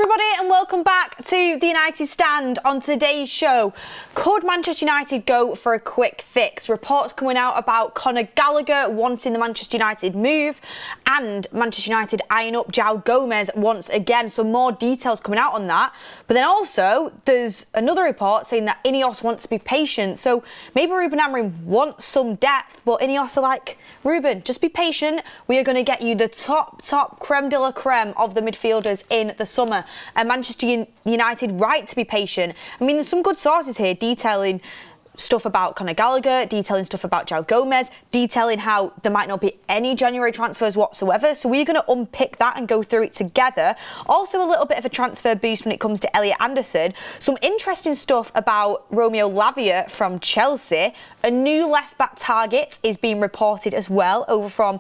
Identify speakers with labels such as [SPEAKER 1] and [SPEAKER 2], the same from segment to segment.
[SPEAKER 1] everybody and welcome back to the United Stand. On today's show, could Manchester United go for a quick fix? Reports coming out about Conor Gallagher wanting the Manchester United move and Manchester United eyeing up João Gomez once again. Some more details coming out on that. But then also there's another report saying that Ineos wants to be patient. So maybe Rúben Amorim wants some depth, but Ineos are like, Rúben, just be patient. We are going to get you the top creme de la creme of the midfielders in the summer. And Manchester United right to be patient. I mean, there's some good sources here detailing stuff about Conor Gallagher, detailing stuff about João Gomez, detailing how there might not be any January transfers whatsoever. So we're going to unpick that and go through it together. Also a little bit of a transfer boost when it comes to Elliot Anderson. Some interesting stuff about Romeo Lavia from Chelsea. A new left-back target is being reported as well over from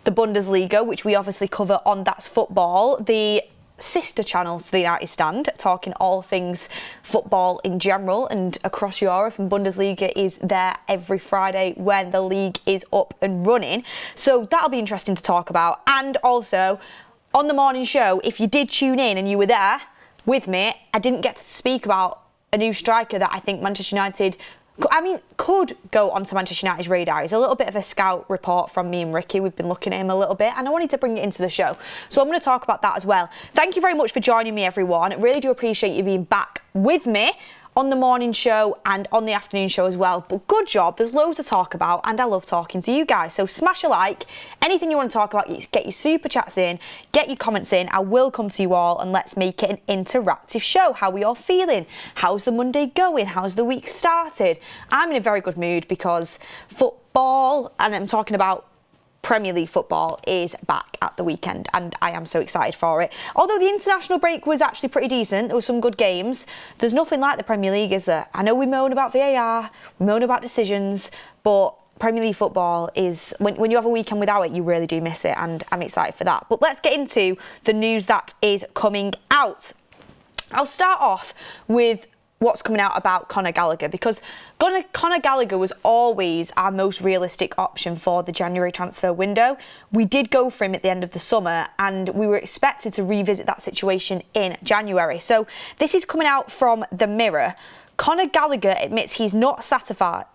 [SPEAKER 1] the Bundesliga, which we obviously cover on That's Football, the sister channel to the United Stand, talking all things football in general and across Europe, and Bundesliga is there every Friday when the league is up and running. So that'll be interesting to talk about. And also on the morning show, if you did tune in and you were there with me, I didn't get to speak about a new striker that I think Manchester United could go onto Manchester United's radar. It's a little bit of a scout report from me and Ricky. We've been looking at him a little bit and I wanted to bring it into the show. So I'm going to talk about that as well. Thank you very much for joining me, everyone. I really do appreciate you being back with me on the morning show and on the afternoon show as well. But good job, there's loads to talk about and I love talking to you guys. So smash a like, anything you want to talk about, get your super chats in, get your comments in. I will come to you all and let's make it an interactive show. How are we all feeling? How's the Monday going? How's the week started? I'm in a very good mood because football, and I'm talking about Premier League football, is back at the weekend and I am so excited for it. Although the international break was actually pretty decent, there were some good games, there's nothing like the Premier League, is there? I know we moan about VAR, we moan about decisions, but Premier League football is, when you have a weekend without it, you really do miss it, and I'm excited for that. But let's get into the news that is coming out. I'll start off with what's coming out about Conor Gallagher, because Conor Gallagher was always our most realistic option for the January transfer window. We did go for him at the end of the summer and we were expected to revisit that situation in January. So this is coming out from the Mirror. Conor Gallagher admits he's not satisfied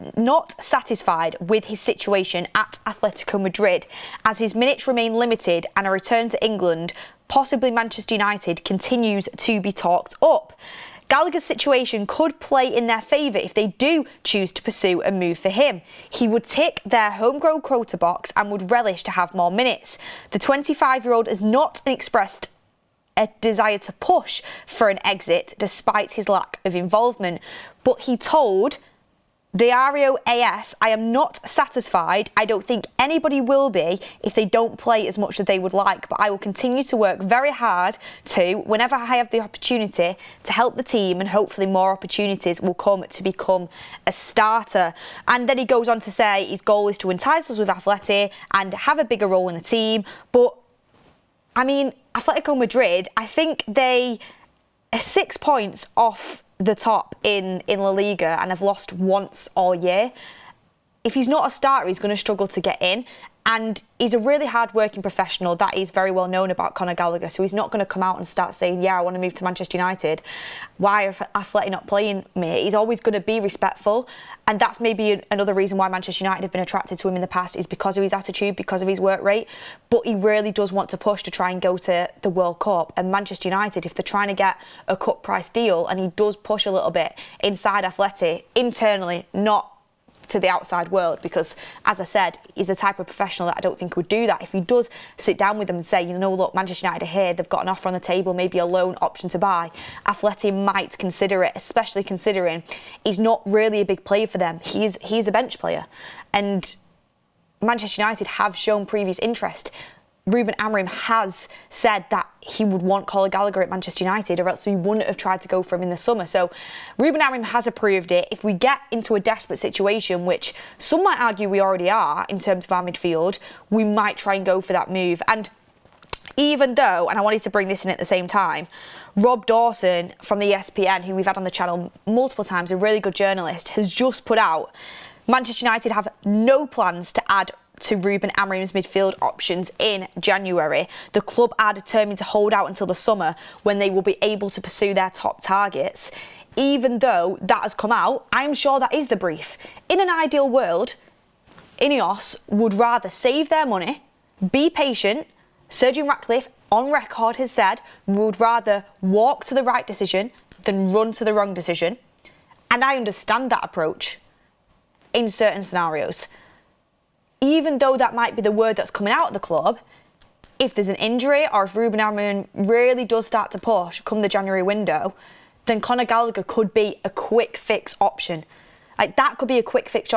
[SPEAKER 1] with his situation at Atletico Madrid, as his minutes remain limited and a return to England, possibly Manchester United, continues to be talked up. Gallagher's situation could play in their favour if they do choose to pursue a move for him. He would tick their homegrown quota box and would relish to have more minutes. The 25-year-old has not expressed a desire to push for an exit despite his lack of involvement, but he told Diario AS, "I am not satisfied. I don't think anybody will be if they don't play as much as they would like, but I will continue to work very hard whenever I have the opportunity, to help the team, and hopefully more opportunities will come to become a starter." And then he goes on to say his goal is to win titles with Atleti and have a bigger role in the team. But I mean, Atletico Madrid, I think they are 6 points off the top in La Liga and have lost once all year. If he's not a starter, he's going to struggle to get in. And he's a really hard-working professional. That is very well known about Conor Gallagher. So he's not going to come out and start saying, yeah, I want to move to Manchester United. Why are Atleti not playing me? He's always going to be respectful. And that's maybe another reason why Manchester United have been attracted to him in the past, is because of his attitude, because of his work rate. But he really does want to push to try and go to the World Cup. And Manchester United, if they're trying to get a cut price deal, and he does push a little bit inside Atleti, internally, not to the outside world, because as I said, he's the type of professional that I don't think would do that. If he does sit down with them and say, you know, look, Manchester United are here, they've got an offer on the table, maybe a loan option to buy, Atleti might consider it, especially considering he's not really a big player for them. He's a bench player, and Manchester United have shown previous interest. Rúben Amorim has said that he would want Conor Gallagher at Manchester United, or else he wouldn't have tried to go for him in the summer. So Rúben Amorim has approved it. If we get into a desperate situation, which some might argue we already are in terms of our midfield, we might try and go for that move. And even though, and I wanted to bring this in at the same time, Rob Dawson from the ESPN, who we've had on the channel multiple times, a really good journalist, has just put out, Manchester United have no plans to add to Rúben Amorim's midfield options in January. The club are determined to hold out until the summer when they will be able to pursue their top targets. Even though that has come out, I'm sure that is the brief. In an ideal world, Ineos would rather save their money, be patient. Sergeant Ratcliffe, on record, has said we would rather walk to the right decision than run to the wrong decision. And I understand that approach in certain scenarios. Even though that might be the word that's coming out of the club, if there's an injury or if Rúben Amorim really does start to push come the January window, then Conor Gallagher could be a quick fix option. Like, that could be a quick fix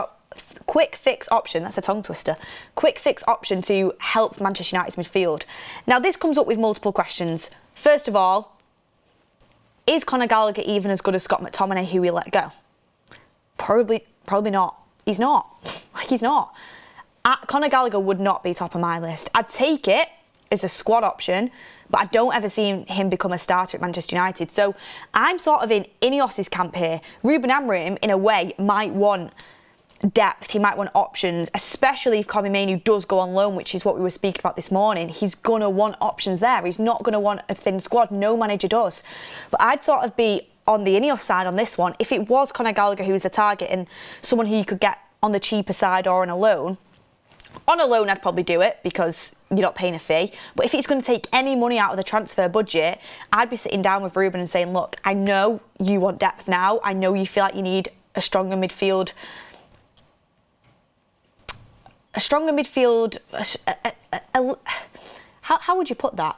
[SPEAKER 1] option, that's a tongue twister. Quick fix option to help Manchester United's midfield. Now, this comes up with multiple questions. First of all, is Conor Gallagher even as good as Scott McTominay, who we let go? Probably not. He's not. He's not. Conor Gallagher would not be top of my list. I'd take it as a squad option, but I don't ever see him become a starter at Manchester United. So I'm sort of in Ineos' camp here. Rúben Amorim, in a way, might want depth, he might want options, especially if Kobbie Mainoo does go on loan, which is what we were speaking about this morning. He's going to want options there. He's not going to want a thin squad. No manager does. But I'd sort of be on the Ineos side on this one. If it was Conor Gallagher who was the target and someone who you could get on the cheaper side or on a loan I'd probably do it because you're not paying a fee. But if it's going to take any money out of the transfer budget, I'd be sitting down with Rúben and saying, look, I know you want depth now. I know you feel like you need a stronger midfield. How would you put that?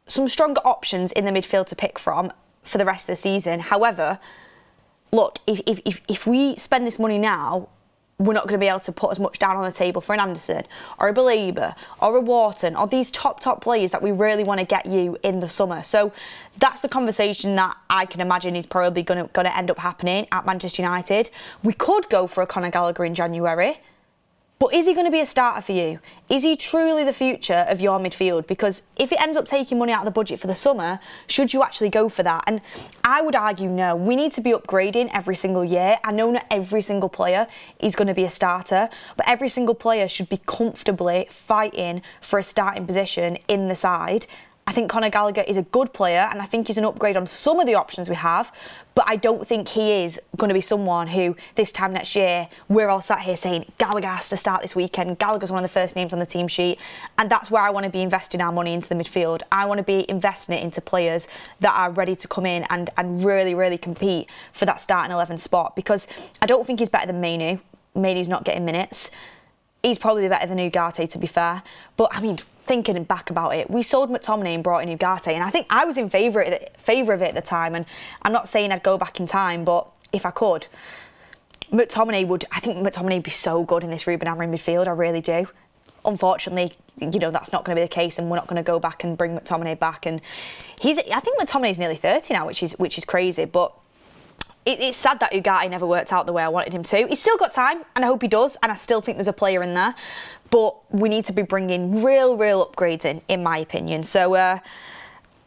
[SPEAKER 1] Some stronger options in the midfield to pick from for the rest of the season. However, look, if we spend this money now, we're not going to be able to put as much down on the table for an Anderson or a Belabor or a Wharton or these top players that we really want to get you in the summer. So that's the conversation that I can imagine is probably going to end up happening at Manchester United. We could go for a Conor Gallagher in January. But is he going to be a starter for you? Is he truly the future of your midfield? Because if it ends up taking money out of the budget for the summer, should you actually go for that? And I would argue no. We need to be upgrading every single year. I know not every single player is going to be a starter, but every single player should be comfortably fighting for a starting position in the side. I think Conor Gallagher is a good player and I think he's an upgrade on some of the options we have, but I don't think he is going to be someone who this time next year we're all sat here saying Gallagher has to start this weekend. Gallagher's one of the first names on the team sheet, and that's where I want to be investing our money into the midfield. I want to be investing it into players that are ready to come in and really compete for that starting 11 spot, because I don't think he's better than Mainoo. Mainoo's not getting minutes. He's probably better than Ugarte, to be fair. But I mean, thinking back about it, we sold McTominay and brought in Ugarte, and I think I was in favour of it at the time. And I'm not saying I'd go back in time, but if I could, I think McTominay would be so good in this Rúben Amorim midfield. I really do. Unfortunately, that's not going to be the case, and we're not going to go back and bring McTominay back. And I think McTominay's nearly 30 now, which is crazy, but it's sad that Ugarte never worked out the way I wanted him to. He's still got time, and I hope he does, and I still think there's a player in there. But we need to be bringing real upgrades in my opinion. So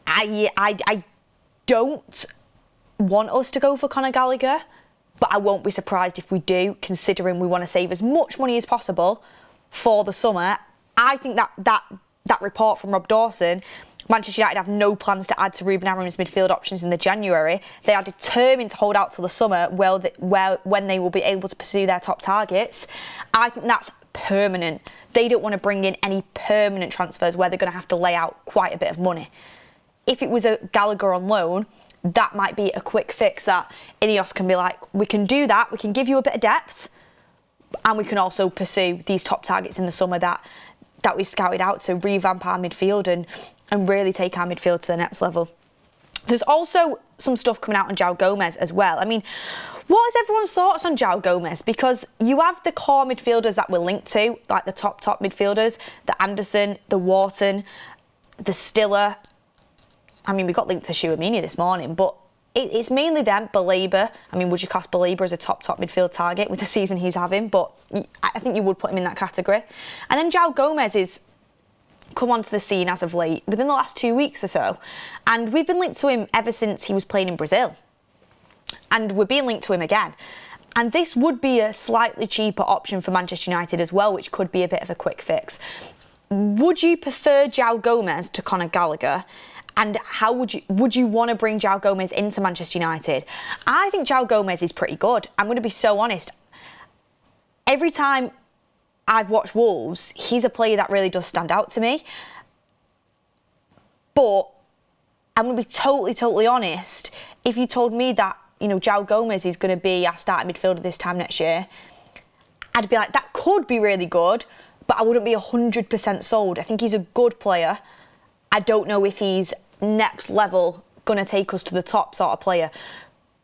[SPEAKER 1] I don't want us to go for Conor Gallagher, but I won't be surprised if we do, considering we want to save as much money as possible for the summer. I think that report from Rob Dawson, Manchester United have no plans to add to Rúben Amorim's midfield options in the January. They are determined to hold out till the summer when they will be able to pursue their top targets. I think that's permanent. They don't want to bring in any permanent transfers where they're going to have to lay out quite a bit of money. If it was a Gallagher on loan, that might be a quick fix that Ineos can be like, we can do that, we can give you a bit of depth, and we can also pursue these top targets in the summer that we've scouted out to revamp our midfield and really take our midfield to the next level. There's also some stuff coming out on João Gomez as well. I mean, what is everyone's thoughts on João Gomez? Because you have the core midfielders that we're linked to, like the top midfielders, the Anderson, the Wharton, the Stiller. I mean, we got linked to Tchouaméni this morning, but it's mainly them. Belabor. I mean, would you class Belabor as a top midfield target with the season he's having? But I think you would put him in that category. And then João Gomez is come onto the scene as of late, within the last 2 weeks or so. And we've been linked to him ever since he was playing in Brazil. And we're being linked to him again. And this would be a slightly cheaper option for Manchester United as well, which could be a bit of a quick fix. Would you prefer João Gomez to Conor Gallagher? And how would you want to bring João Gomez into Manchester United? I think João Gomez is pretty good. I'm going to be so honest. Every time I've watched Wolves, he's a player that really does stand out to me. But I'm going to be totally honest. If you told me that, João Gomez is going to be our starting midfielder this time next year, I'd be like, that could be really good, but I wouldn't be 100% sold. I think he's a good player. I don't know if he's next level going to take us to the top sort of player.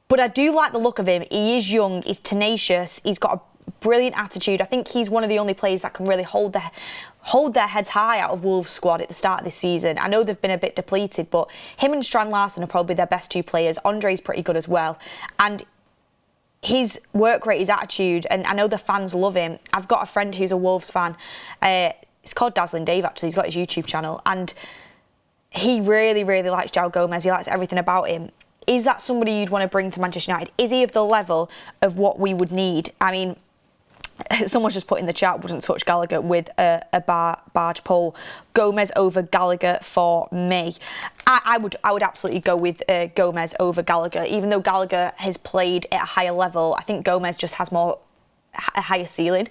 [SPEAKER 1] But I do like the look of him. He is young, he's tenacious, he's got a brilliant attitude. I think he's one of the only players that can really hold their heads high out of Wolves' squad at the start of this season. I know they've been a bit depleted, but him and Strand Larsen are probably their best two players. Andre's pretty good as well. And his work rate, his attitude, and I know the fans love him. I've got a friend who's a Wolves fan. It's called Dazzling Dave, actually. He's got his YouTube channel. And he really likes João Gomez. He likes everything about him. Is that somebody you'd want to bring to Manchester United? Is he of the level of what we would need? I mean, someone's just put in the chat, wouldn't touch Gallagher with a barge pole. Gomez over Gallagher for me. I would absolutely go with Gomez over Gallagher. Even though Gallagher has played at a higher level, I think Gomez just has a higher ceiling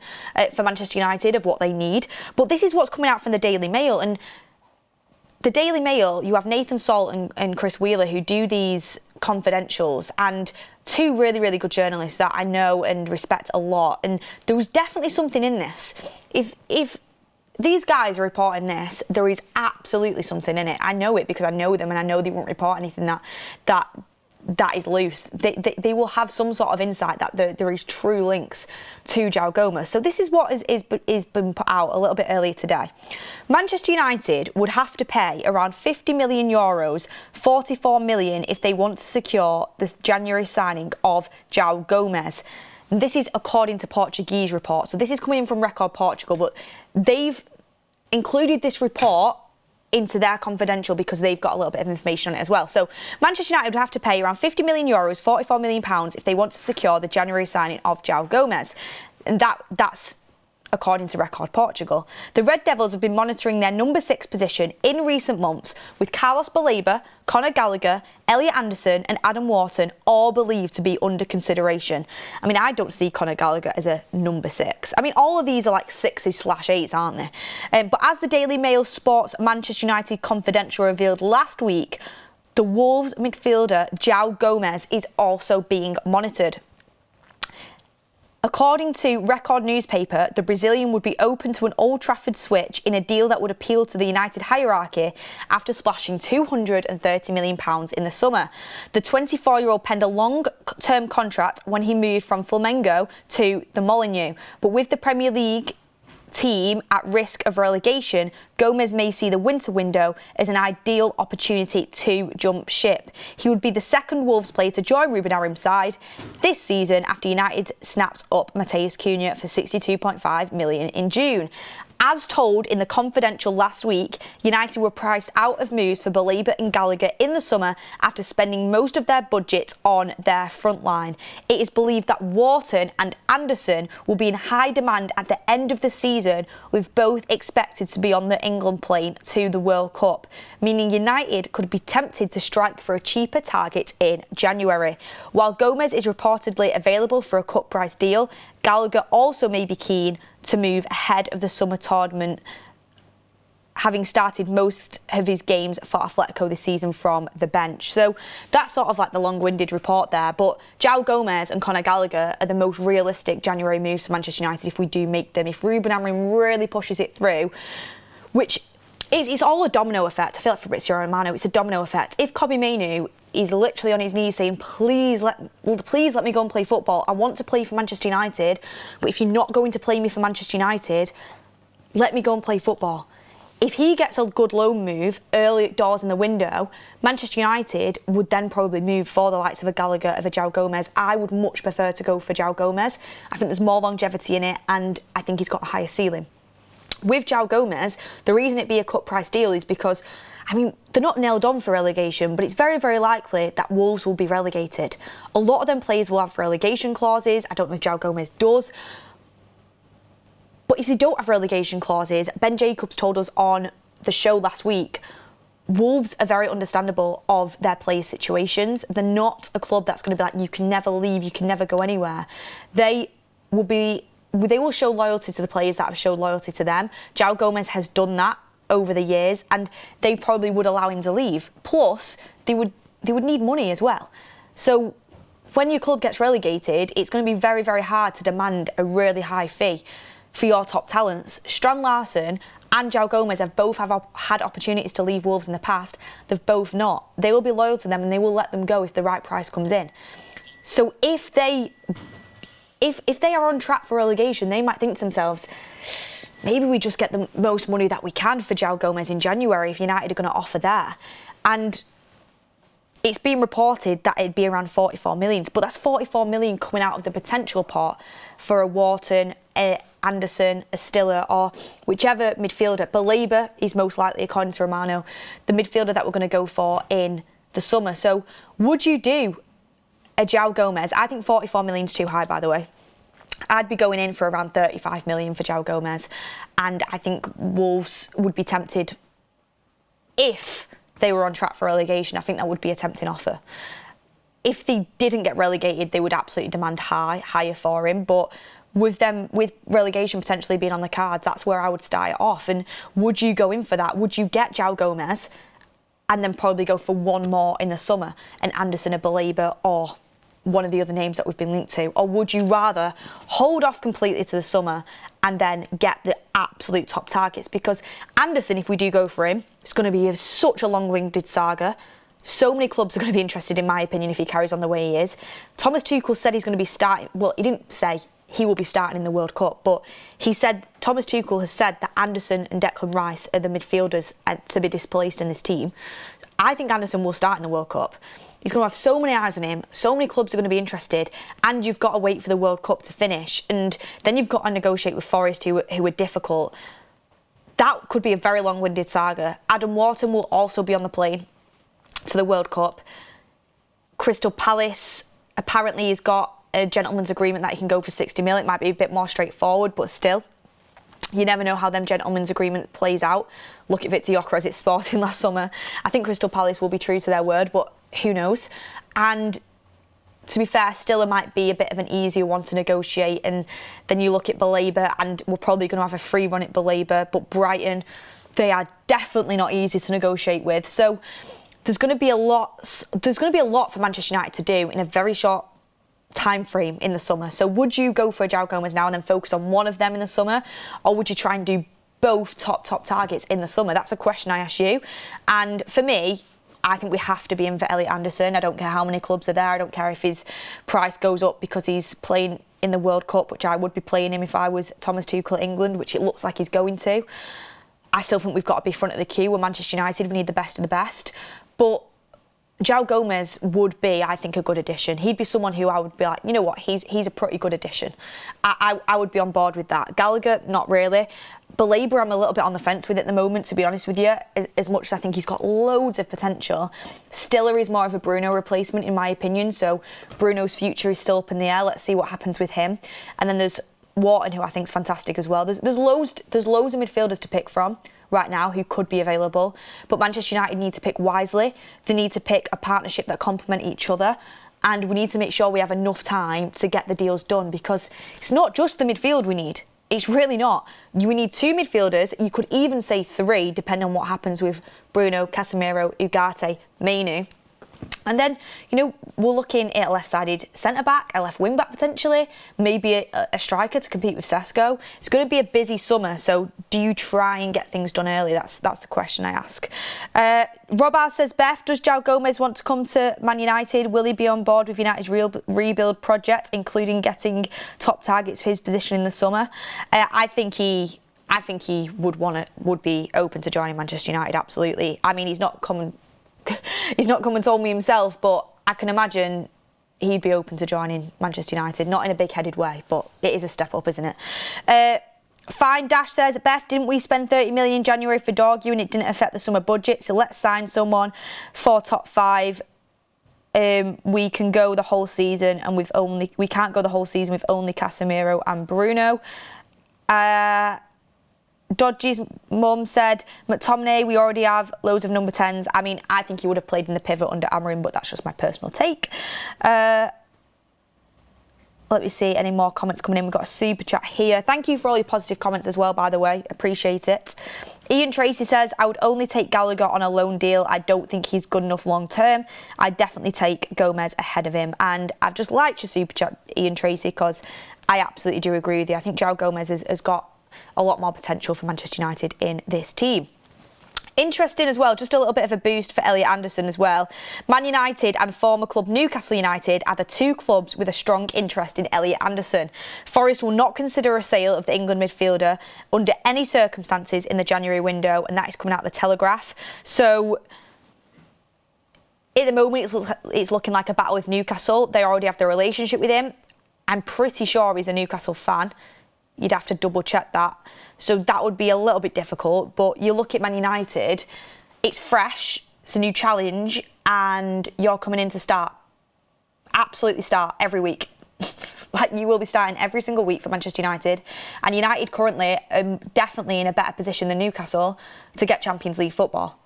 [SPEAKER 1] for Manchester United of what they need. But this is what's coming out from the Daily Mail. And the Daily Mail, you have Nathan Salt and Chris Wheeler who do these confidentials, and two really good journalists that I know and respect a lot. And there was definitely something in this. If these guys are reporting this, there is absolutely something in it. I know it because I know them, and I know they won't report anything that is loose. They will have some sort of insight that there is true links to João Gomez. So this is what is been put out a little bit earlier today. Manchester United would have to pay around €50 million, 44 million if they want to secure this January signing of João Gomez. And this is according to Portuguese report. So this is coming in from Record Portugal, but they've included this report into their confidential because they've got a little bit of information on it as well. So Manchester United would have to pay around €50 million, 44 million pounds if they want to secure the January signing of João Gomez. And that's according to Record Portugal. The Red Devils have been monitoring their number 6 position in recent months, with Carlos Baleba, Conor Gallagher, Elliot Anderson and Adam Wharton all believed to be under consideration. I mean, I don't see Conor Gallagher as a number 6. I mean, all of these are like 6s/8s, aren't they? But as the Daily Mail Sports Manchester United Confidential revealed last week, the Wolves midfielder João Gomez is also being monitored. According to Record newspaper, the Brazilian would be open to an Old Trafford switch in a deal that would appeal to the United hierarchy after splashing £230 million in the summer. The 24-year-old penned a long-term contract when he moved from Flamengo to the Molineux, but with the Premier League team at risk of relegation, Gomez may see the winter window as an ideal opportunity to jump ship. He would be the second Wolves player to join Rúben Amorim's side this season after United snapped up Matheus Cunha for £62.5 million in June. As told in the confidential last week, United were priced out of moves for Baleba and Gallagher in the summer after spending most of their budget on their front line. It is believed that Wharton and Anderson will be in high demand at the end of the season, with both expected to be on the England plane to the World Cup, meaning United could be tempted to strike for a cheaper target in January. While Gomez is reportedly available for a cut price deal, Gallagher also may be keen to move ahead of the summer tournament, having started most of his games for Atletico this season from the bench. So that's sort of like the long-winded report there. But João Gomez and Conor Gallagher are the most realistic January moves for Manchester United if we do make them. If Rúben Amorim really pushes it through, which it's all a domino effect. I feel like Fabrizio Romano, it's a domino effect. If Kobbie Mainoo is literally on his knees saying, please let me go and play football. I want to play for Manchester United, but if you're not going to play me for Manchester United, let me go and play football. If he gets a good loan move early doors in the window, Manchester United would then probably move for the likes of a Gallagher, of a João Gomez. I would much prefer to go for João Gomez. I think there's more longevity in it, and I think he's got a higher ceiling. With João Gomez, the reason it be a cut price deal is because I mean, they're not nailed on for relegation, but it's very, very likely that Wolves will be relegated. A lot of them players will have relegation clauses. I don't know if João Gomez does. But if they don't have relegation clauses, Ben Jacobs told us on the show last week, Wolves are very understandable of their players' situations. They're not a club that's going to be like, you can never leave, you can never go anywhere. They will show loyalty to the players that have showed loyalty to them. João Gomez has done that over the years, and they probably would allow him to leave. Plus, they would need money as well. So when your club gets relegated, it's going to be very, very hard to demand a really high fee for your top talents. Strand Larsen and João Gomez have both had opportunities to leave Wolves in the past. They've both not. They will be loyal to them and they will let them go if the right price comes in. So if they are on track for relegation, they might think to themselves, maybe we just get the most money that we can for João Gomez in January if United are going to offer there. And it's been reported that it'd be around 44 million, but that's 44 million coming out of the potential pot for a Wharton, Anderson, a Stiller, or whichever midfielder. Baleba is most likely, according to Romano, the midfielder that we're going to go for in the summer. So would you do a João Gomez? I think 44 million is too high, by the way. I'd be going in for around 35 million for João Gomez, and I think Wolves would be tempted if they were on track for relegation. I think that would be a tempting offer. If they didn't get relegated, they would absolutely demand higher for him, but with relegation potentially being on the cards, that's where I would start it off. And would you go in for that? Would you get João Gomez and then probably go for one more in the summer, an Anderson, a Baleba, or one of the other names that we've been linked to? Or would you rather hold off completely to the summer and then get the absolute top targets? Because Anderson, if we do go for him, it's going to be such a long-winded saga. So many clubs are going to be interested, in my opinion, if he carries on the way he is. Thomas Tuchel said he's going to be starting. Well, he didn't say he will be starting in the World Cup, but he said, Thomas Tuchel has said that Anderson and Declan Rice are the midfielders to be displaced in this team. I think Anderson will start in the World Cup. He's going to have so many eyes on him, so many clubs are going to be interested, and you've got to wait for the World Cup to finish, and then you've got to negotiate with Forest, who are difficult. That could be a very long-winded saga. Adam Wharton will also be on the plane to the World Cup. Crystal Palace apparently has got a gentleman's agreement that he can go for 60 mil. It might be a bit more straightforward, but still, you never know how them gentleman's agreement plays out. Look at Victor Gyökeres at Sporting last summer. I think Crystal Palace will be true to their word, but who knows? And to be fair, Stiller might be a bit of an easier one to negotiate. And then you look at Baleba, and we're probably going to have a free run at Baleba, but Brighton, they are definitely not easy to negotiate with. So there's going to be a lot for Manchester United to do in a very short time frame in the summer. So would you go for a João Gomez now and then focus on one of them in the summer, or would you try and do both top targets in the summer? That's a question I ask you. And for me, I think we have to be in for Elliot Anderson. I don't care how many clubs are there. I don't care if his price goes up because he's playing in the World Cup, which I would be playing him if I was Thomas Tuchel at England, which it looks like he's going to. I still think we've got to be front of the queue. We're Manchester United. We need the best of the best. But João Gomez would be, I think, a good addition. He'd be someone who I would be like, you know what, he's a pretty good addition. I would be on board with that. Gallagher, not really. Baleba, I'm a little bit on the fence with at the moment, to be honest with you, as much as I think he's got loads of potential. Stiller is more of a Bruno replacement, in my opinion, so Bruno's future is still up in the air. Let's see what happens with him. And then there's Wharton, who I think is fantastic as well. There's loads of midfielders to pick from right now who could be available, but Manchester United need to pick wisely. They need to pick a partnership that complement each other, and we need to make sure we have enough time to get the deals done, because it's not just the midfield we need. It's really not. We need two midfielders. You could even say three, depending on what happens with Bruno, Casemiro, Ugarte, Mainu. And then, we're looking at a left-sided centre-back, a left wing-back potentially, maybe a striker to compete with Sesko. It's going to be a busy summer, so do you try and get things done early? That's the question I ask. Rob R says, Beth, does João Gomez want to come to Man United? Will he be on board with United's rebuild project, including getting top targets for his position in the summer? I think he would be open to joining Manchester United, absolutely. I mean, he's not come and told me himself, but I can imagine he'd be open to joining Manchester United. Not in a big-headed way, but it is a step up, isn't it? Fine Dash says, Beth, didn't we spend 30 million in January for Dorgu and it didn't affect the summer budget? So let's sign someone for top 5. We can go the whole season and we can't go the whole season with only Casemiro and Bruno. Dodgy's mum said, McTominay, we already have loads of number 10s. I mean, I think he would have played in the pivot under Amorim, but that's just my personal take. Let me see any more comments coming in. We've got a super chat here. Thank you for all your positive comments as well, by the way. Appreciate it. Ian Tracy says, I would only take Gallagher on a loan deal. I don't think he's good enough long term. I'd definitely take Gomez ahead of him. And I've just liked your super chat, Ian Tracy, because I absolutely do agree with you. I think João Gomez has got a lot more potential for Manchester United in this team. Interesting as well, just a little bit of a boost for Elliot Anderson as well. Man United and former club Newcastle United are the 2 clubs with a strong interest in Elliot Anderson. Forest will not consider a sale of the England midfielder under any circumstances in the January window, and that is coming out of the Telegraph. So at the moment it's looking like a battle with Newcastle. They already have the relationship with him. I'm pretty sure he's a Newcastle fan. You'd have to double check that. So that would be a little bit difficult. But you look at Man United, it's fresh, it's a new challenge, and you're coming in to start. Absolutely start every week. Like, you will be starting every single week for Manchester United. And United currently are definitely in a better position than Newcastle to get Champions League football.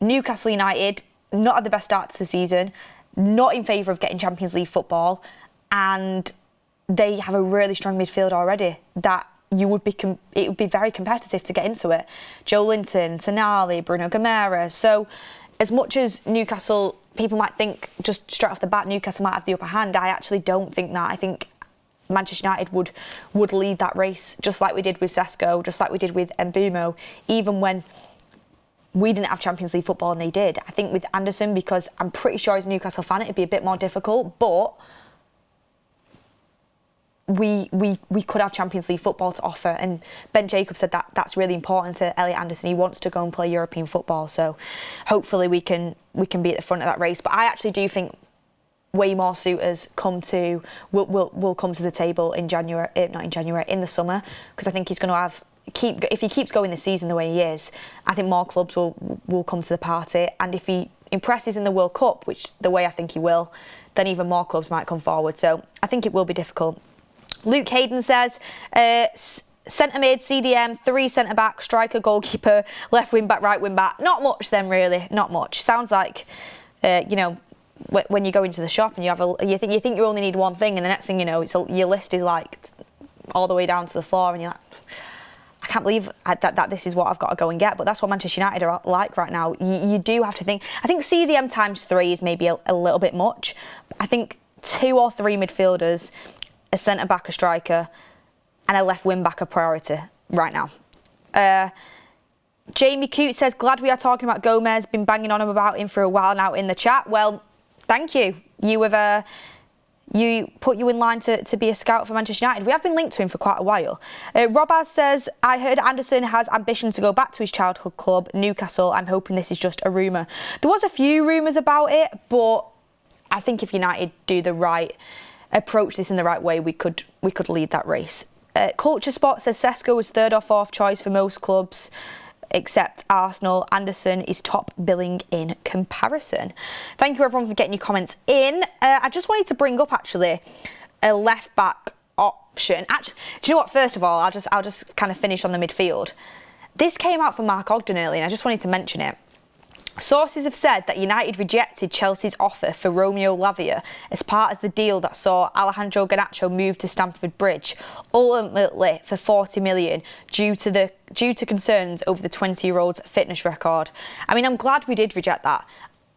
[SPEAKER 1] Newcastle United, not at the best start to the season, not in favour of getting Champions League football, and they have a really strong midfield already that it would be very competitive to get into it. Joe Linton, Tonali, Bruno Guimaraes. So as much as Newcastle, people might think just straight off the bat Newcastle might have the upper hand, I actually don't think that. I think Manchester United would lead that race, just like we did with Sesko, just like we did with Mbeumo, even when we didn't have Champions League football and they did. I think with Anderson, because I'm pretty sure he's a Newcastle fan, it'd be a bit more difficult, but we could have Champions League football to offer, and Ben Jacobs said that that's really important to Elliot Anderson. He wants to go and play European football, so hopefully we can be at the front of that race. But I actually do think way more suitors will come to the table in January, not in January, in the summer, because I think he's going to if he keeps going this season the way he is, I think more clubs will come to the party, and if he impresses in the World Cup, which the way I think he will, then even more clubs might come forward. So I think it will be difficult. Luke Hayden says, centre mid, CDM, 3 centre back, striker, goalkeeper, left wing back, right wing back. Not much then, really. Not much. Sounds like, when you go into the shop and you think you only need one thing, and the next thing you know, your list is like all the way down to the floor, and you're like, I can't believe that this is what I've got to go and get. But that's what Manchester United are like right now. You do have to think. I think CDM times 3 is maybe a little bit much. I think 2 or 3 midfielders, a centre-back, a striker, and a left wing-back a priority right now. Jamie Coote says, glad we are talking about Gomez. Been banging on about him for a while now in the chat. Well, thank you. You put you in line to be a scout for Manchester United. We have been linked to him for quite a while. Robaz says, I heard Anderson has ambition to go back to his childhood club, Newcastle. I'm hoping this is just a rumour. There was a few rumours about it, but I think if United approach this in the right way, we could lead that race. Culture Spot says Sesko was 3rd or 4th choice for most clubs except Arsenal. Anderson is top billing in comparison. Thank you everyone for getting your comments in. I just wanted to bring up actually a left back option. Actually, do you know what? First of all, I'll just kind of finish on the midfield. This came out from Mark Ogden earlier, and I just wanted to mention it. Sources have said that United rejected Chelsea's offer for Romeo Lavia as part of the deal that saw Alejandro Garnacho move to Stamford Bridge, ultimately for 40 million, due to concerns over the 20-year-old's fitness record. I mean, I'm glad we did reject that.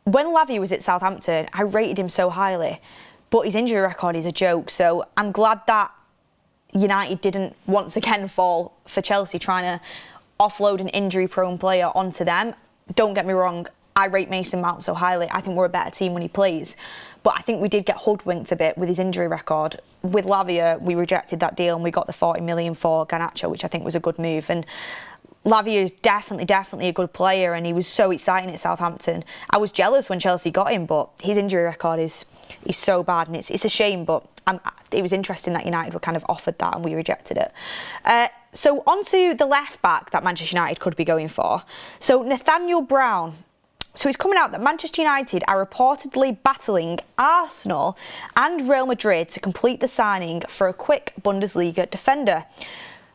[SPEAKER 1] When Lavia was at Southampton, I rated him so highly, but his injury record is a joke. So I'm glad that United didn't once again fall for Chelsea trying to offload an injury-prone player onto them. Don't get me wrong, I rate Mason Mount so highly. I think we're a better team when he plays. But I think we did get hoodwinked a bit with his injury record. With Lavia, we rejected that deal and we got the 40 million for Garnacho, which I think was a good move. And Lavia is definitely a good player, and he was so exciting at Southampton. I was jealous when Chelsea got him, but his injury record is so bad, and it's a shame. But it was interesting that United were kind of offered that and we rejected it. So on to the left back that Manchester United could be going for. So Nathaniel Brown. So it's coming out that Manchester United are reportedly battling Arsenal and Real Madrid to complete the signing for a quick Bundesliga defender.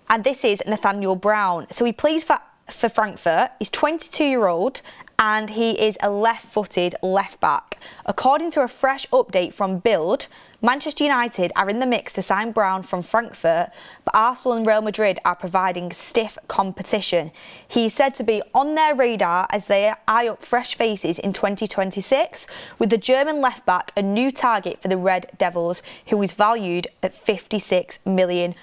[SPEAKER 1] And this is Nathaniel Brown. So he plays for Frankfurt. He's 22-year-old and he is a left-footed left back. According to a fresh update from Bild, Manchester United are in the mix to sign Brown from Frankfurt, but Arsenal and Real Madrid are providing stiff competition. He's said to be on their radar as they eye up fresh faces in 2026, with the German left back a new target for the Red Devils, who is valued at £56 million.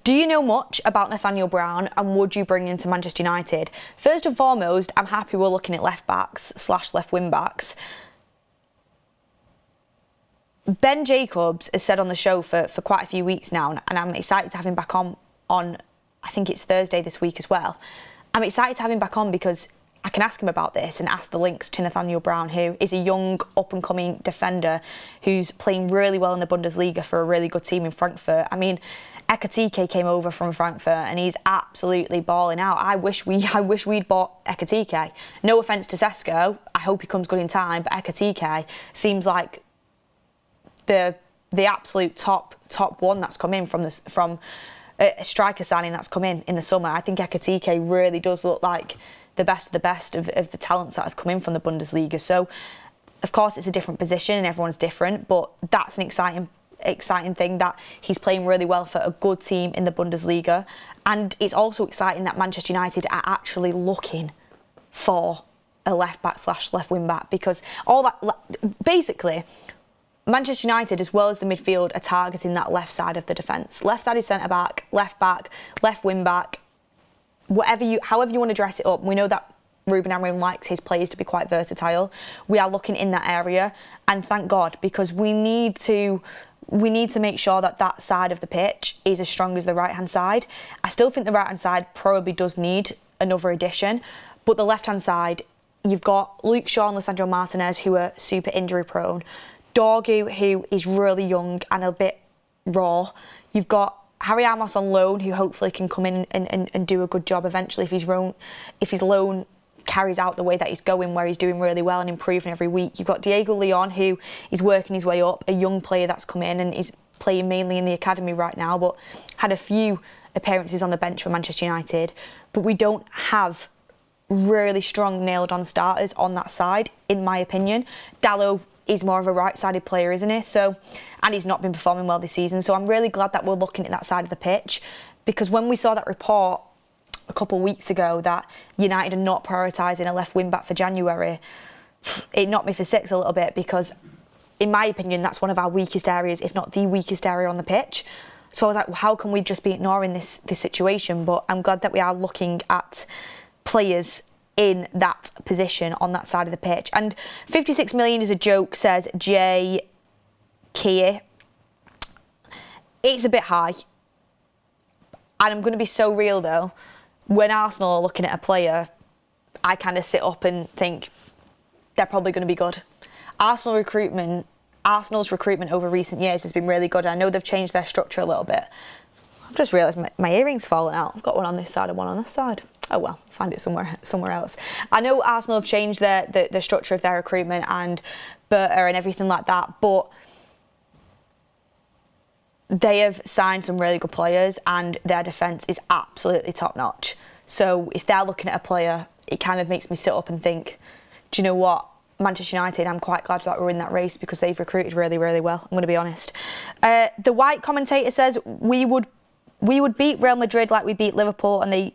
[SPEAKER 1] Do you know much about Nathaniel Brown, and would you bring him to Manchester United? First and foremost, I'm happy we're looking at left backs / left wing backs. Ben Jacobs has said on the show for quite a few weeks now, and I'm excited to have him back on I think it's Thursday this week as well. I'm excited to have him back on because I can ask him about this and ask the links to Nathaniel Brown, who is a young up-and-coming defender who's playing really well in the Bundesliga for a really good team in Frankfurt. I mean, Ekatike came over from Frankfurt and he's absolutely balling out. I wish we'd bought Ekatike. No offence to Sesko, I hope he comes good in time, but Ekatike seems like the absolute top one that's come in from a striker signing that's come in the summer. I think Ekatike really does look like the best of the talents that have come in from the Bundesliga. So, of course, it's a different position and everyone's different, but that's an exciting thing that he's playing really well for a good team in the Bundesliga. And it's also exciting that Manchester United are actually looking for a left back / left wing back, because all that basically Manchester United, as well as the midfield, are targeting that left side of the defence. Left-sided centre-back, left wing back, however you want to dress it up. We know that Rúben Amorim likes his players to be quite versatile. We are looking in that area, and thank God, because we need to make sure that side of the pitch is as strong as the right-hand side. I still think the right-hand side probably does need another addition, but the left-hand side, you've got Luke Shaw and Lisandro Martinez, who are super injury-prone. Dorgu, who is really young and a bit raw. You've got Harry Amos on loan, who hopefully can come in and do a good job eventually if his loan carries out the way that he's going, where he's doing really well and improving every week. You've got Diego Leon, who is working his way up, a young player that's come in and is playing mainly in the academy right now, but had a few appearances on the bench for Manchester United. But we don't have really strong nailed-on starters on that side, in my opinion. Dalot is more of a right-sided player, isn't he? So, and he's not been performing well this season. So I'm really glad that we're looking at that side of the pitch, because when we saw that report a couple of weeks ago that United are not prioritising a left wing back for January, it knocked me for six a little bit, because in my opinion that's one of our weakest areas, if not the weakest area on the pitch. So I was like, well, how can we just be ignoring this situation? But I'm glad that we are looking at players in that position on that side of the pitch. And 56 million is a joke, says Jay Keir. It's a bit high. And I'm going to be so real though. When Arsenal are looking at a player, I kind of sit up and think they're probably going to be good. Arsenal's recruitment over recent years has been really good. I know they've changed their structure a little bit. I've just realised my earring's fallen out. I've got one on this side and one on this side. Oh well, find it somewhere else. I know Arsenal have changed the structure of their recruitment and Berta and everything like that, but they have signed some really good players and their defence is absolutely top notch. So if they're looking at a player, it kind of makes me sit up and think, do you know what? Manchester United, I'm quite glad that we're in that race, because they've recruited really, really well. I'm going to be honest. The White commentator says we would beat Real Madrid like we beat Liverpool, and they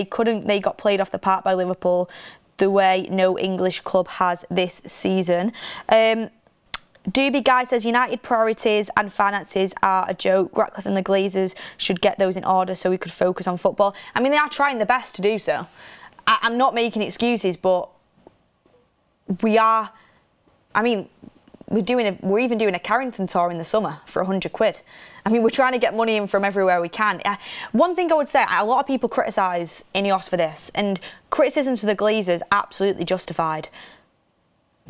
[SPEAKER 1] couldn't. They got played off the park by Liverpool the way no English club has this season. Doobie Guy says United priorities and finances are a joke. Ratcliffe and the Glazers should get those in order so we could focus on football. I mean, they are trying their best to do so. I'm not making excuses, but we are. I mean, we're even doing a Carrington tour in the summer for 100 quid. I mean, we're trying to get money in from everywhere we can. One thing I would say, a lot of people criticise Ineos for this, and criticisms for the Glazers absolutely justified.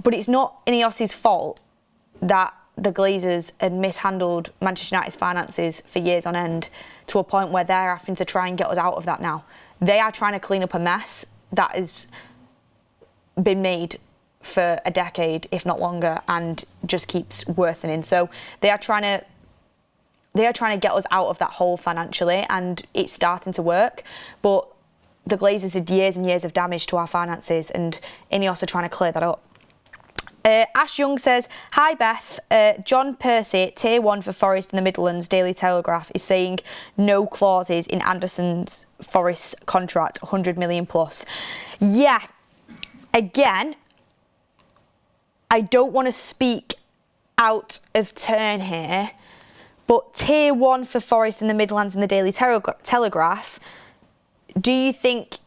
[SPEAKER 1] But it's not Ineos' fault that the Glazers had mishandled Manchester United's finances for years on end, to a point where they're having to try and get us out of that now. They are trying to clean up a mess that has been made for a decade, if not longer, and just keeps worsening. So they are trying to get us out of that hole financially, and it's starting to work. But the Glazers did years and years of damage to our finances, and Ineos are trying to clear that up. Ash Young says, hi Beth, John Percy, Tier 1 for Forest in the Midlands, Daily Telegraph, is saying no clauses in Anderson's Forest contract, 100 million plus. Yeah, again, I don't want to speak out of turn here, but Tier 1 for Forest in the Midlands in the Daily Telegraph, do you think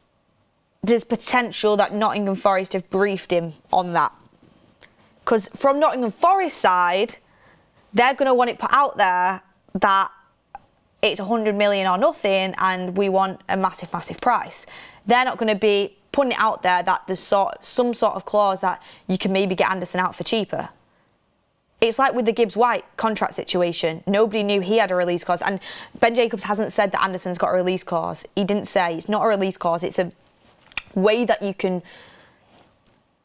[SPEAKER 1] there's potential that Nottingham Forest have briefed him on that? Because from Nottingham Forest side, they're going to want it put out there that it's 100 million or nothing and we want a massive, massive price. They're not going to be putting it out there that there's some sort of clause that you can maybe get Anderson out for cheaper. It's like with the Gibbs-White contract situation. Nobody knew he had a release clause. And Ben Jacobs hasn't said that Anderson's got a release clause. He didn't say. It's not a release clause. It's a way that you can...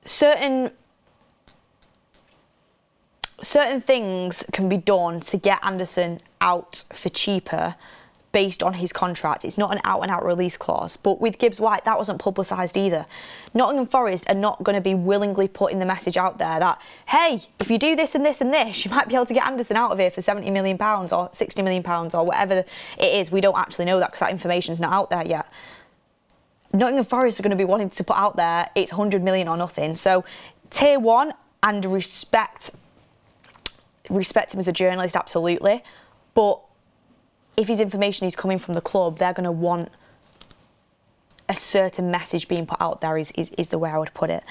[SPEAKER 1] Certain things can be done to get Anderson out for cheaper based on his contract. It's not an out-and-out release clause. But with Gibbs-White, that wasn't publicised either. Nottingham Forest are not going to be willingly putting the message out there that, hey, if you do this and this and this, you might be able to get Anderson out of here for £70 million or £60 million or whatever it is. We don't actually know that because that information's not out there yet. Nottingham Forest are going to be wanting to put out there it's 100 million or nothing. So Tier 1 and respect him as a journalist, absolutely. But if his information is coming from the club, they're going to want a certain message being put out there, is the way I would put it.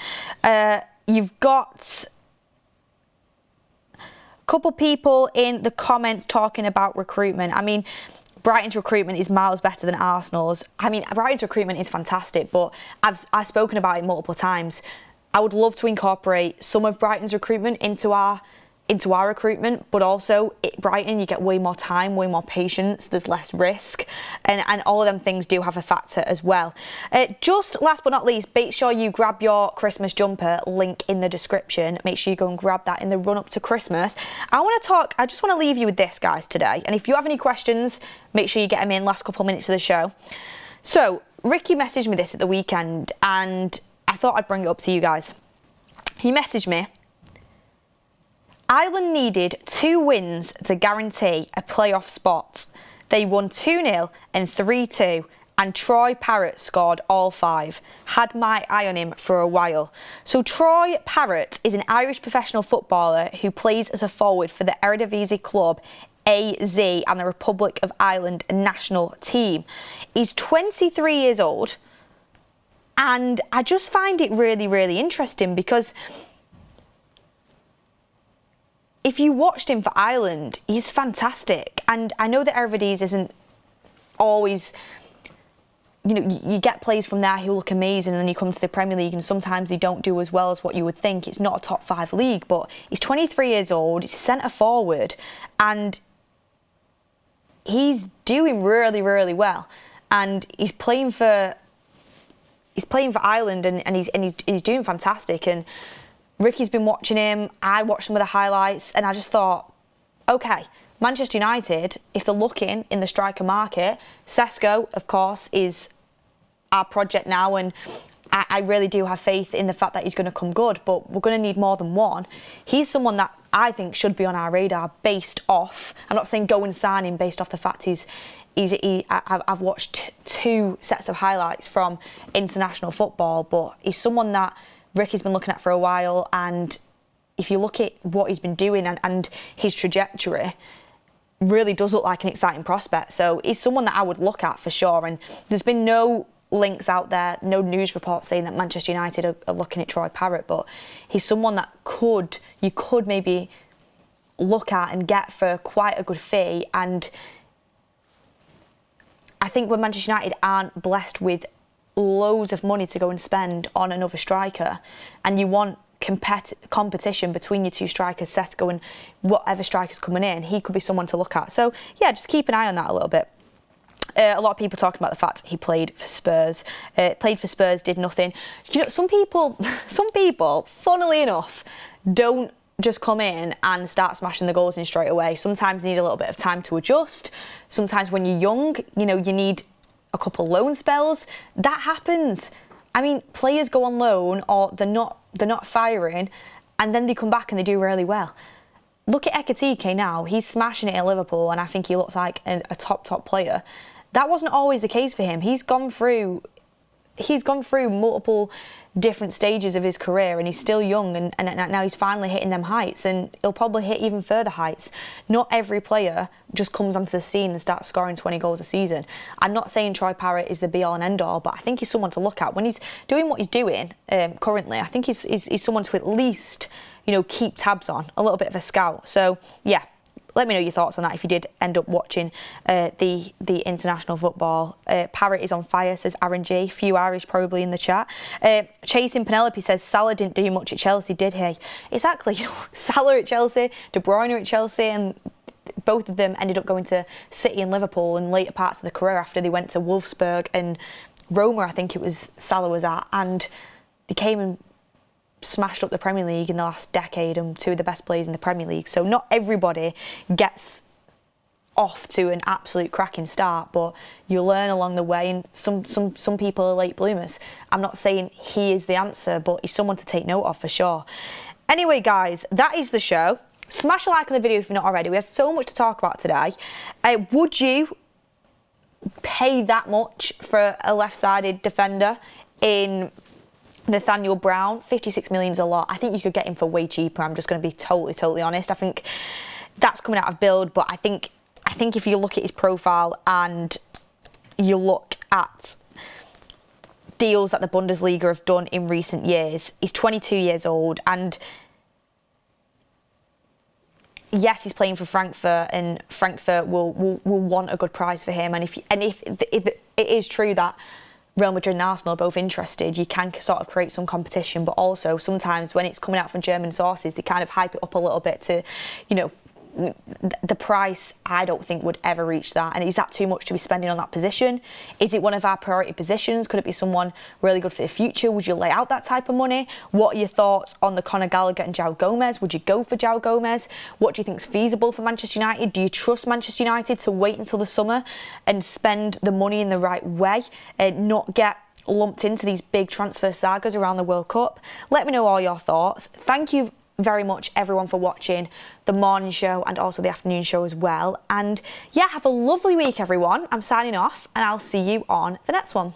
[SPEAKER 1] You've got a couple people in the comments talking about recruitment. I mean, Brighton's recruitment is miles better than Arsenal's. I mean, Brighton's recruitment is fantastic, but I've spoken about it multiple times. I would love to incorporate some of Brighton's recruitment into our recruitment, but also at Brighton you get way more time, way more patience, there's less risk, and all of them things do have a factor as well. Just last but not least, make sure you grab your Christmas jumper, link in the description. Make sure you go and grab that in the run up to Christmas. I just want to leave you with this, guys, today, and if you have any questions, make sure you get them in last couple of minutes of the show. So Ricky messaged me this at the weekend and I thought I'd bring it up to you guys. He messaged me, Ireland needed 2 wins to guarantee a playoff spot. They won 2-0 and 3-2, and Troy Parrott scored all 5. Had my eye on him for a while. So Troy Parrott is an Irish professional footballer who plays as a forward for the Eredivisie club AZ and the Republic of Ireland national team. He's 23 years old, and I just find it really, really interesting because if you watched him for Ireland, he's fantastic. And I know that Eredivisie isn't always, you get players from there who look amazing and then you come to the Premier League and sometimes they don't do as well as what you would think. It's not a top 5 league, but he's 23 years old, he's a centre forward, and he's doing really, really well. And he's playing for Ireland and he's doing fantastic. And Ricky's been watching him, I watched some of the highlights, and I just thought, okay, Manchester United, if they're looking in the striker market, Sesko, of course, is our project now, and I really do have faith in the fact that he's going to come good, but we're going to need more than one. He's someone that I think should be on our radar based off, I'm not saying go and sign him based off the fact I've watched 2 sets of highlights from international football, but he's someone that Ricky's been looking at for a while, and if you look at what he's been doing and his trajectory, really does look like an exciting prospect. So he's someone that I would look at for sure, and there's been no links out there, no news reports saying that Manchester United are looking at Troy Parrott, but he's someone that you could maybe look at and get for quite a good fee. And I think when Manchester United aren't blessed with loads of money to go and spend on another striker, and you want competition between your two strikers set to go, and whatever striker's coming in, he could be someone to look at. So yeah, just keep an eye on that a little bit. A lot of people talking about the fact he played for Spurs. Did nothing. You know, some people, funnily enough, don't just come in and start smashing the goals in straight away. Sometimes you need a little bit of time to adjust. Sometimes when you're young, you know, you need a couple loan spells. That happens. I mean, players go on loan or they're not firing, and then they come back and they do really well. Look at Ekitike now. He's smashing it at Liverpool, and I think he looks like a top player. That wasn't always the case for him. He's gone through multiple different stages of his career, and he's still young, and now he's finally hitting them heights, and he'll probably hit even further heights. Not every player just comes onto the scene and starts scoring 20 goals a season. I'm not saying Troy Parrott is the be-all and end-all, but I think he's someone to look at. When he's doing what he's doing currently, I think he's someone to at least, you know, keep tabs on, a little bit of a scout. So yeah, let me know your thoughts on that if you did end up watching the international football. Parrott is on fire, says Aaron G. Few Irish probably in the chat. Chasing Penelope says Salah didn't do much at Chelsea, did he? Exactly. Salah at Chelsea, De Bruyne at Chelsea, and both of them ended up going to City and Liverpool in later parts of the career after they went to Wolfsburg and Roma, I think it was Salah was at, and they came and smashed up the Premier League in the last decade, and two of the best players in the Premier League. So not everybody gets off to an absolute cracking start, but you learn along the way, and some people are late bloomers. I'm not saying he is the answer, but he's someone to take note of for sure. Anyway, guys, that is the show. Smash a like on the video if you're not already. We have so much to talk about today. Would you pay that much for a left-sided defender in Nathaniel Brown? 56 million is a lot. I think you could get him for way cheaper. I'm just going to be totally honest. I think that's coming out of build, but I think if you look at his profile and you look at deals that the Bundesliga have done in recent years, he's 22 years old, and yes, he's playing for Frankfurt, and Frankfurt will want a good price for him. And if it is true that Real Madrid and Arsenal are both interested, you can sort of create some competition, but also sometimes when it's coming out from German sources, they kind of hype it up a little bit to, you know, the price I don't think would ever reach that. And is that too much to be spending on that position? Is it one of our priority positions? Could it be someone really good for the future? Would you lay out that type of money? What are your thoughts on the Conor Gallagher and João Gomez? Would you go for João Gomez? What do you think is feasible for Manchester United? Do you trust Manchester United to wait until the summer and spend the money in the right way and not get lumped into these big transfer sagas around the World Cup? Let me know all your thoughts. Thank you very much everyone for watching the morning show and also the afternoon show as well. And yeah, have a lovely week everyone. I'm signing off, and I'll see you on the next one.